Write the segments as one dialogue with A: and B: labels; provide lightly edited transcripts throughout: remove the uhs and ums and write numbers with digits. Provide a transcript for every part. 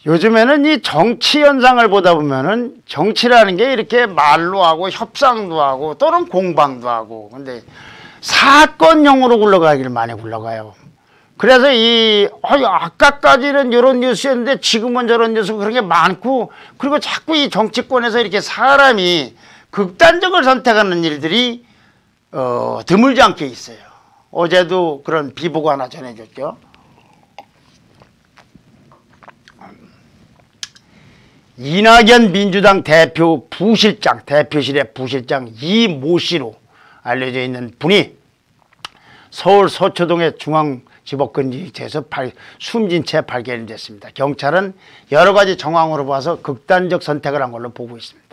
A: 요즘에는 이 정치 현상을 보다 보면은 정치라는 게 이렇게 말로 하고 협상도 하고 또는 공방도 하고 근데 사건용으로 굴러가기를 많이 굴러가요. 그래서 아까까지는 이런 뉴스였는데 지금은 저런 뉴스 그런 게 많고 그리고 자꾸 이 정치권에서 이렇게 사람이 극단적을 선택하는 일들이 드물지 않게 있어요. 어제도 그런 비보가 하나 전해줬죠. 이낙연 민주당 대표 부실장, 대표실의 부실장 이모 씨로 알려져 있는 분이 서울 서초동의 중앙지법근처에서 숨진 채 발견이 됐습니다. 경찰은 여러 가지 정황으로 봐서 극단적 선택을 한 걸로 보고 있습니다.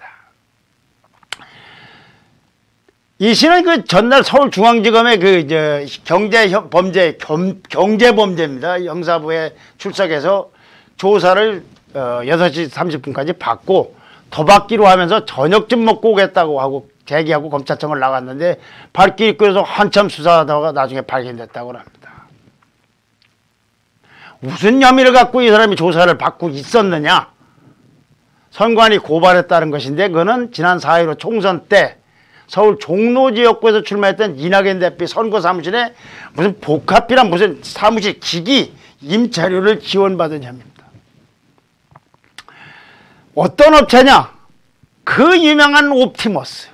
A: 이 씨는 그 전날 서울중앙지검의 경제범죄입니다. 형사부에 출석해서 조사를 6시 30분까지 받고 도박기로 하면서 저녁쯤 먹고 오겠다고 하고 대기하고 검찰청을 나갔는데 발길이 끌어서 한참 수사하다가 나중에 발견됐다고 합니다. 무슨 혐의를 갖고 이 사람이 조사를 받고 있었느냐? 선관위 고발했다는 것인데 그거는 지난 4.15 총선 때 서울 종로 지역구에서 출마했던 이낙연 대표 선거 사무실에 무슨 복합이란 무슨 사무실 기기 임차료를 지원받은 혐의입니다. 어떤 업체냐? 그 유명한 옵티머스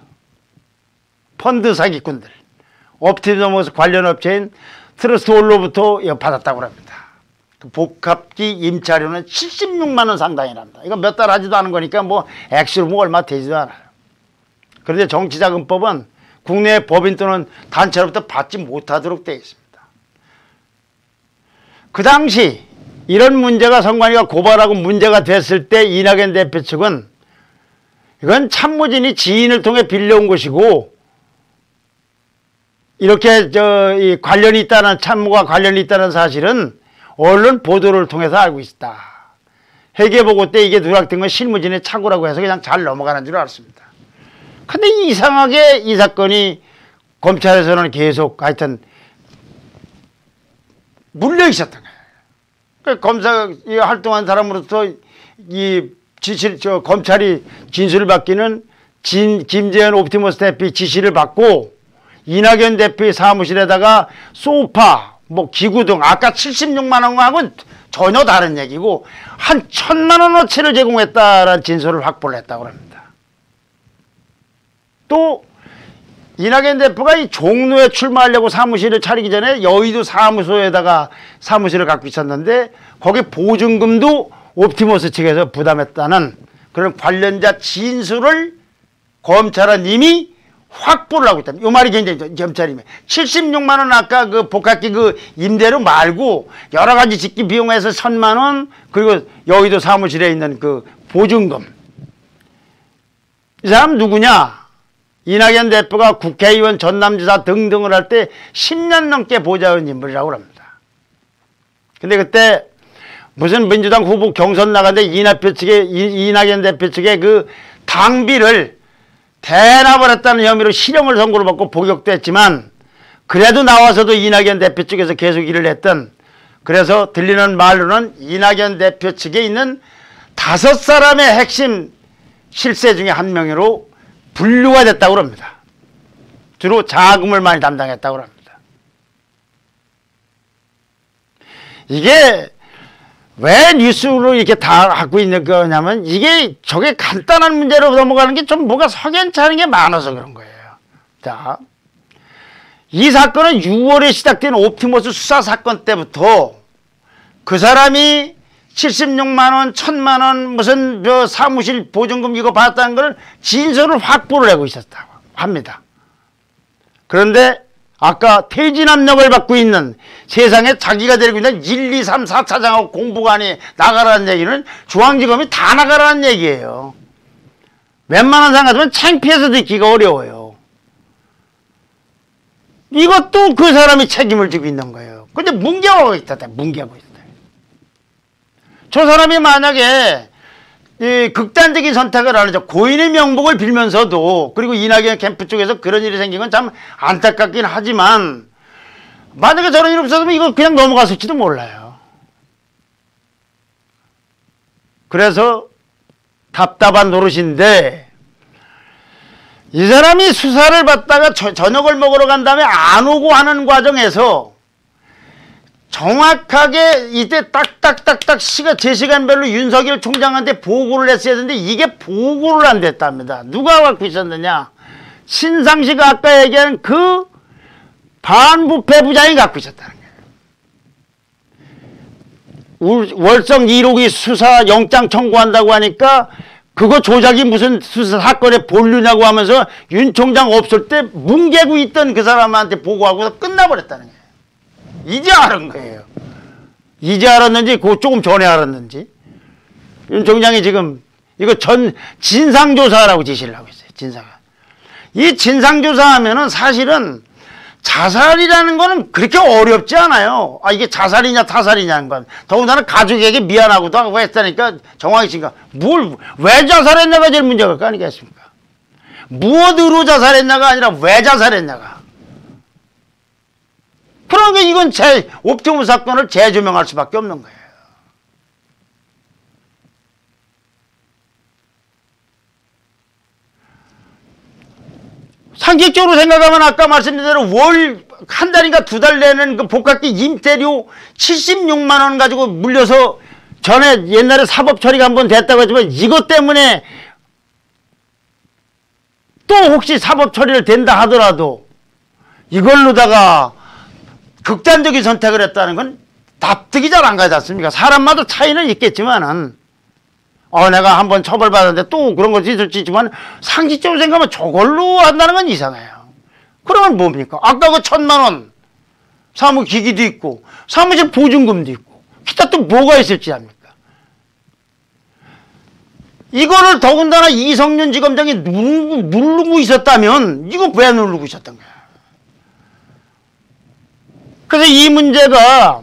A: 펀드 사기꾼들 옵티머스 관련 업체인 트러스트홀로부터 받았다고 합니다. 그 복합기 임차료는 76만 원 상당이랍니다. 이거 몇 달 하지도 않은 거니까 뭐 액수로 뭐 얼마 되지도 않아요. 그런데 정치자금법은 국내 법인 또는 단체로부터 받지 못하도록 되어 있습니다. 그 당시 이런 문제가 선관위가 고발하고 문제가 됐을 때 이낙연 대표 측은 이건 참모진이 지인을 통해 빌려온 것이고 이렇게 이 관련이 있다는 참모가 관련이 있다는 사실은 언론 보도를 통해서 알고 있다. 회계보고 때 이게 누락된 건 실무진의 착오라고 해서 그냥 잘 넘어가는 줄 알았습니다. 근데 이상하게 이 사건이 검찰에서는 계속 하여튼 물려 있었던 거예요. 검사 활동한 사람으로서 이 검찰이 진술을 받기는 김재현 옵티머스 대표 지시를 받고 이낙연 대표의 사무실에다가 소파, 뭐 기구 등 아까 76만 원하고는 전혀 다른 얘기고 한 1,000만 원어치를 제공했다라는 진술을 확보를 했다고 합니다. 또 이낙연 대표가 이 종로에 출마하려고 사무실을 차리기 전에 여의도 사무소에다가 사무실을 갖고 있었는데 거기 보증금도 옵티머스 측에서 부담했다는 그런 관련자 진술을 검찰은 이미 확보를 하고 있다. 이 말이 굉장히 검찰이면 76만 원 아까 그 복합기 그 임대료 말고 여러 가지 짓기 비용에서 1,000만 원 그리고 여의도 사무실에 있는 그 보증금. 이 사람 누구냐? 이낙연 대표가 국회의원 전남지사 등등을 할 때 10년 넘게 보좌한 인물이라고 합니다. 근데 그때 무슨 민주당 후보 경선 나갔는데 이낙연 대표 측에 그 당비를 대납을 했다는 혐의로 실형을 선고를 받고 복역도 했지만 그래도 나와서도 이낙연 대표 측에서 계속 일을 했던 그래서 들리는 말로는 이낙연 대표 측에 있는 5사람의 핵심 실세 중에 한 명으로 분류가 됐다고 합니다. 주로 자금을 많이 담당했다고 합니다. 이게 왜 뉴스로 이렇게 다 하고 있는 거냐면 이게 저게 간단한 문제로 넘어가는 게 좀 뭐가 석연치 않은 게 많아서 그런 거예요. 자, 이 사건은 6월에 시작된 옵티머스 수사 사건 때부터 그 사람이 76만 원, 1,000만 원 무슨 사무실 보증금 이거 받았다는 걸 진술을 확보를 하고 있었다고 합니다. 그런데 아까 퇴진 압력을 받고 있는 세상에 자기가 데리고 있는 1, 2, 3, 4차장하고 공보관이 나가라는 얘기는 중앙지검이 다 나가라는 얘기예요. 웬만한 사람 같으면 창피해서 듣기가 어려워요. 이것도 그 사람이 책임을 지고 있는 거예요. 근데 뭉개하고 있다. 뭉개하고 있다. 저 사람이 만약에 이 극단적인 선택을 하죠. 고인의 명복을 빌면서도 그리고 이낙연 캠프 쪽에서 그런 일이 생긴 건 참 안타깝긴 하지만 만약에 저런 일이 없었으면 이거 그냥 넘어갔을지도 몰라요. 그래서 답답한 노릇인데, 이 사람이 수사를 받다가 저녁을 먹으러 간 다음에 안 오고 하는 과정에서 정확하게 이때 딱딱딱딱 제 시간별로 윤석열 총장한테 보고를 했어야 되는데 이게 보고를 안 됐답니다. 누가 갖고 있었느냐? 신상식 아까 얘기한 그 반부패 부장이 갖고 있었다는 거예요. 월성 1호기 수사 영장 청구한다고 하니까 그거 조작이 무슨 수사 사건의 본류냐고 하면서 윤 총장 없을 때 뭉개고 있던 그 사람한테 보고하고서 끝나버렸다는 거예요. 이제 알은 거예요. 이제 알았는지 그 조금 전에 알았는지. 윤 총장이 지금 이거 진상조사라고 지시를 하고 있어요. 이 진상조사하면은 사실은 자살이라는 거는 그렇게 어렵지 않아요. 이게 자살이냐 타살이냐는 건. 더군다나 가족에게 미안하고도 하고 했다니까 정황이 있으니까 왜 자살했냐가 제일 문제가 아니겠습니까? 무엇으로 자살했냐가 아니라 왜 자살했냐가. 그러니까 이건 옵티머스 사건을 재조명할 수밖에 없는 거예요. 상식적으로 생각하면 아까 말씀드린 대로 월 한 달인가 두 달 내는 그 복합기 임대료 76만 원 가지고 물려서 전에 옛날에 사법 처리가 한번 됐다고 하지만 이것 때문에 또 혹시 사법 처리를 된다 하더라도 이걸로다가 극단적인 선택을 했다는 건 납득이 잘 안 가지 않습니까? 사람마다 차이는 있겠지만은 내가 한번 처벌받았는데 또 그런 것이 있을지만 상식적으로 생각하면 저걸로 한다는 건 이상해요. 그러면 뭡니까? 아까 그 1,000만 원 사무기기도 있고 사무실 보증금도 있고 기타 또 뭐가 있을지 압니까? 이거를 더군다나 이성윤 지검장이 누르고 있었다면 이거 왜 누르고 있었던 거야? 그래서 이 문제가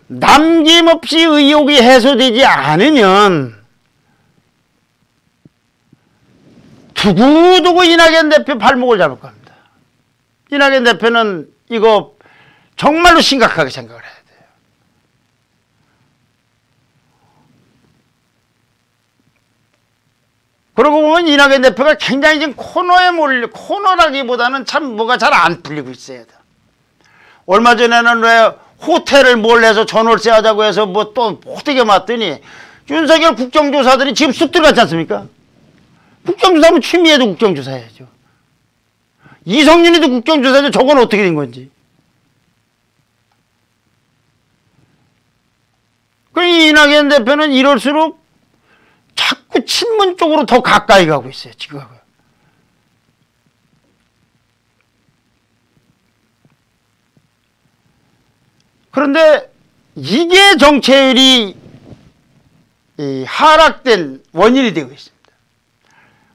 A: 남김없이 의혹이 해소되지 않으면 두고두고 이낙연 대표 발목을 잡을 겁니다. 이낙연 대표는 이거 정말로 심각하게 생각을 해야 돼요. 그러고 보면 이낙연 대표가 굉장히 지금 코너라기보다는 참 뭐가 잘 안 풀리고 있어요. 얼마 전에는 왜 호텔을 몰래서 전월세 하자고 해서 뭐 또 어떻게 맞더니 윤석열 국정조사들이 지금 쑥 들어갔지 않습니까? 국정조사하면 취미에도 국정조사해야죠. 이성윤이도 국정조사해야죠. 저건 어떻게 된 건지. 그러니 이낙연 대표는 이럴수록 자꾸 친문 쪽으로 더 가까이 가고 있어요. 지금. 그런데 이게 정치율이 하락된 원인이 되고 있습니다.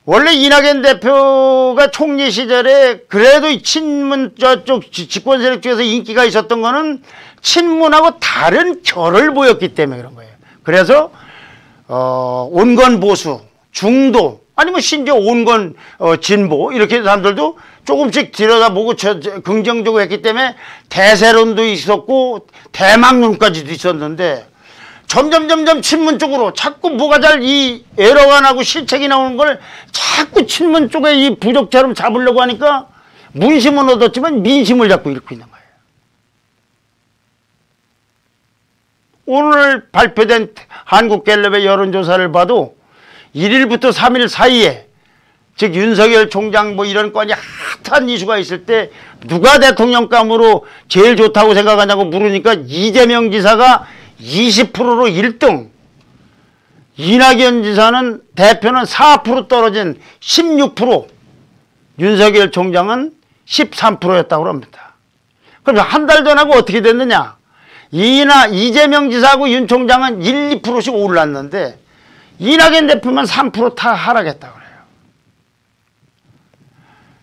A: 원래 이낙연 대표가 총리 시절에 그래도 친문 저쪽 집권 세력 중에서 인기가 있었던 거는 친문하고 다른 결을 보였기 때문에 그런 거예요. 그래서 온건 보수, 중도 아니면 심지어 온건 진보 이렇게 사람들도 조금씩 들여다보고 긍정적으로 했기 때문에 대세론도 있었고 대망론까지도 있었는데 점점 친문 쪽으로 자꾸 뭐가 잘 이 에러가 나고 실책이 나오는 걸 자꾸 친문 쪽에 이 부적처럼 잡으려고 하니까 문심은 얻었지만 민심을 자꾸 잃고 있는 거예요. 오늘 발표된 한국갤럽의 여론조사를 봐도 1일부터 3일 사이에 즉 윤석열 총장 뭐 이런 건이 핫한 이슈가 있을 때 누가 대통령감으로 제일 좋다고 생각하냐고 물으니까 이재명 지사가 20%로 1등, 이낙연 지사는 대표는 4% 떨어진 16%, 윤석열 총장은 13%였다고 합니다. 그럼 한 달 전하고 어떻게 됐느냐? 이재명 지사하고 윤 총장은 1, 2%씩 올랐는데 이낙연 대표만 3% 하락했다고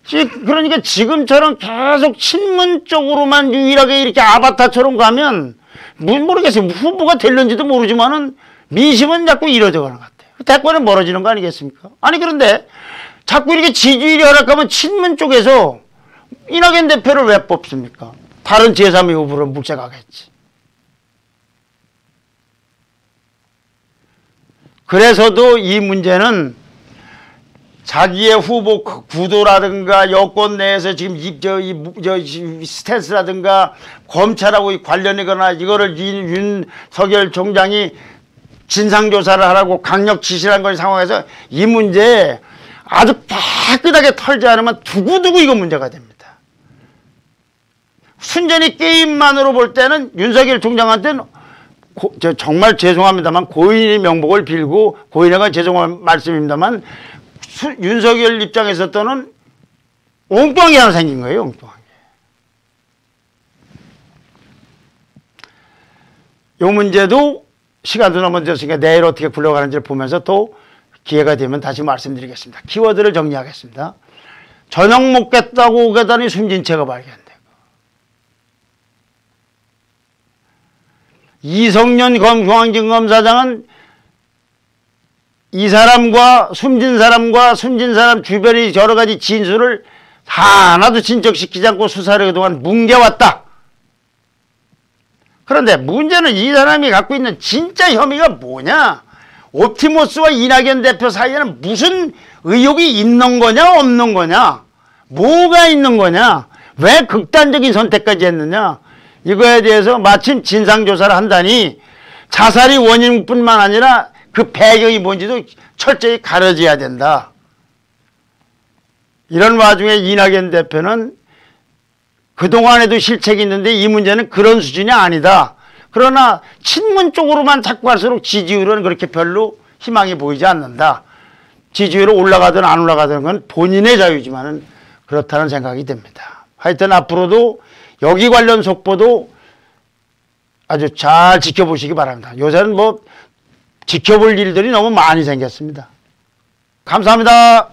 A: 그래요. 그러니까 지금처럼 계속 친문 쪽으로만 유일하게 이렇게 아바타처럼 가면 모르겠어요. 후보가 될는지도 모르지만은 민심은 자꾸 이뤄져 가는 것 같아요. 대권은 멀어지는 거 아니겠습니까? 아니 그런데 자꾸 이렇게 지지율이 하락하면 친문 쪽에서 이낙연 대표를 왜 뽑습니까? 다른 제3의 후보를 묵색하겠지. 그래서도 이 문제는 자기의 후보 구도라든가 여권 내에서 지금 이 스탠스라든가 검찰하고 관련이거나 이거를 윤석열 총장이 진상조사를 하라고 강력 지시를 한 걸 상황에서 이 문제에 아주 깨끗하게 털지 않으면 두고두고 이거 문제가 됩니다. 순전히 게임만으로 볼 때는 윤석열 총장한테는 정말 죄송합니다만 고인의 명복을 빌고 고인에게 죄송한 말씀입니다만 윤석열 입장에서는 엉뚱하게 하나 생긴 거예요. 엉뚱하게. 이 문제도 시간도 너무 늦었으니까 내일 어떻게 굴러가는지를 보면서 또 기회가 되면 다시 말씀드리겠습니다. 키워드를 정리하겠습니다. 저녁 먹겠다고 오겠다니 숨진 채가 발견되고, 이성년 중앙지검사장은 이 사람과 숨진 사람 주변의 여러 가지 진술을 하나도 진척시키지 않고 수사를 그동안 뭉개왔다. 그런데 문제는 이 사람이 갖고 있는 진짜 혐의가 뭐냐? 옵티머스와 이낙연 대표 사이에는 무슨 의혹이 있는 거냐 없는 거냐? 뭐가 있는 거냐? 왜 극단적인 선택까지 했느냐? 이거에 대해서 마침 진상조사를 한다니 자살이 원인뿐만 아니라 그 배경이 뭔지도 철저히 가려져야 된다. 이런 와중에 이낙연 대표는 그동안에도 실책이 있는데 이 문제는 그런 수준이 아니다. 그러나 친문 쪽으로만 자꾸 갈수록 지지율은 그렇게 별로 희망이 보이지 않는다. 지지율이 올라가든 안 올라가든 건 본인의 자유지만은 그렇다는 생각이 듭니다. 하여튼 앞으로도 여기 관련 속보도 아주 잘 지켜보시기 바랍니다. 요새는 뭐 지켜볼 일들이 너무 많이 생겼습니다. 감사합니다.